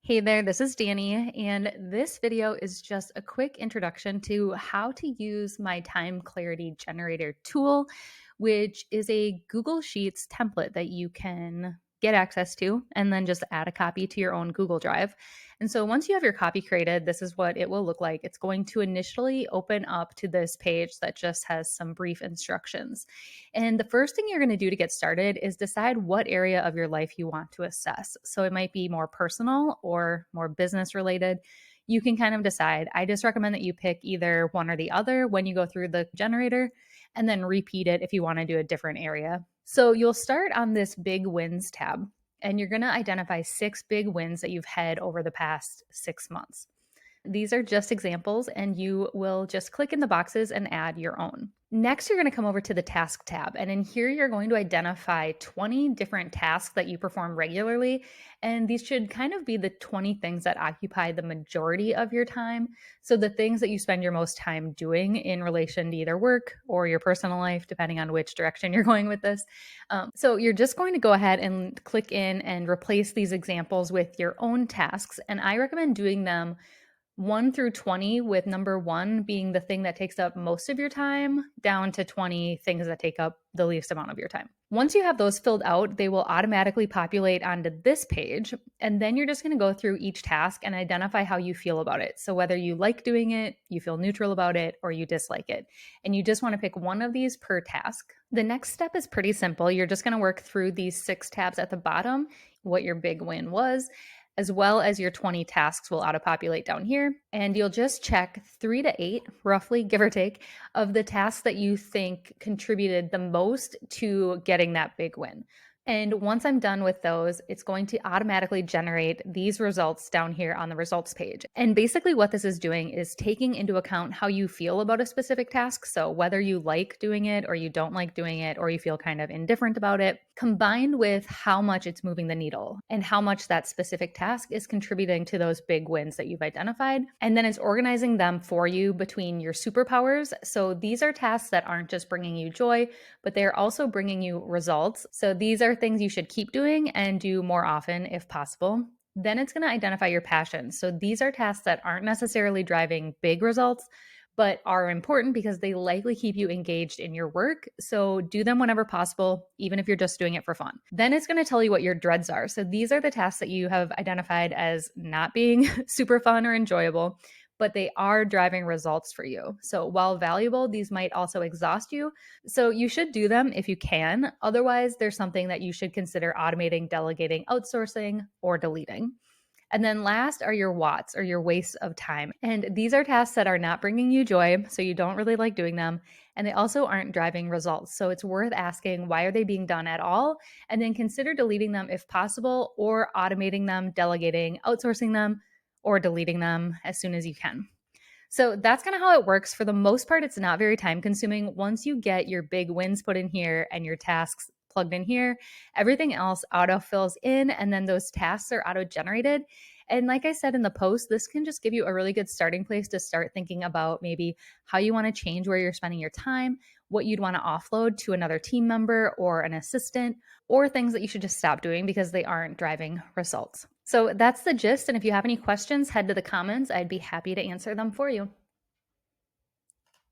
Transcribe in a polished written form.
Hey there, this is Danny, and this video is just a quick introduction to how to use my time clarity generator tool, which is a Google Sheets template that you can get access to and then just add a copy to your own Google Drive. And so once you have your copy created, this is what it will look like. It's going to initially open up to this page that just has some brief instructions. And the first thing you're going to do to get started is decide what area of your life you want to assess. So it might be more personal or more business related. You can kind of decide. I just recommend that you pick either one or the other when you go through the generator and then repeat it if you want to do a different area. So you'll start on this big wins tab and you're going to identify 6 big wins that you've had over the past 6 months. These are just examples, and you will just click in the boxes and add your own. Next, you're going to come over to the task tab, and in here, you're going to identify 20 different tasks that you perform regularly. And these should kind of be the 20 things that occupy the majority of your time. So, the things that you spend your most time doing in relation to either work or your personal life, depending on which direction you're going with this. So, you're just going to go ahead and click in and replace these examples with your own tasks. And I recommend doing them 1 through 20, with number 1 being the thing that takes up most of your time, down to 20 things that take up the least amount of your time. Once you have those filled out, they will automatically populate onto this page. And then you're just going to go through each task and identify how you feel about it. So whether you like doing it, you feel neutral about it, or you dislike it. And you just want to pick one of these per task. The next step is pretty simple. You're just going to work through these 6 tabs at the bottom, what your big win was, as well as your 20 tasks will auto-populate down here. And you'll just check 3 to 8, roughly, give or take, of the tasks that you think contributed the most to getting that big win. And once I'm done with those, it's going to automatically generate these results down here on the results page. And basically what this is doing is taking into account how you feel about a specific task. So whether you like doing it or you don't like doing it, or you feel kind of indifferent about it, combined with how much it's moving the needle and how much that specific task is contributing to those big wins that you've identified. And then it's organizing them for you between your superpowers. So these are tasks that aren't just bringing you joy, but they're also bringing you results. So these are things you should keep doing and do more often if possible. Then it's going to identify your passions. So these are tasks that aren't necessarily driving big results, but are important because they likely keep you engaged in your work. So do them whenever possible, even if you're just doing it for fun. Then it's going to tell you what your dreads are. So these are the tasks that you have identified as not being super fun or enjoyable, but they are driving results for you. So while valuable, these might also exhaust you. So you should do them if you can. Otherwise, there's something that you should consider automating, delegating, outsourcing, or deleting. And then last are your watts, or your wastes of time. And these are tasks that are not bringing you joy, so you don't really like doing them. And they also aren't driving results. So it's worth asking, why are they being done at all? And then consider deleting them if possible, or automating them, delegating, outsourcing them, or deleting them as soon as you can. So that's kind of how it works. For the most part, it's not very time consuming. Once you get your big wins put in here and your tasks plugged in here, everything else auto fills in, and then those tasks are auto generated. And like I said in the post, this can just give you a really good starting place to start thinking about maybe how you want to change where you're spending your time, what you'd want to offload to another team member or an assistant, or things that you should just stop doing because they aren't driving results. So that's the gist. And if you have any questions, head to the comments. I'd be happy to answer them for you.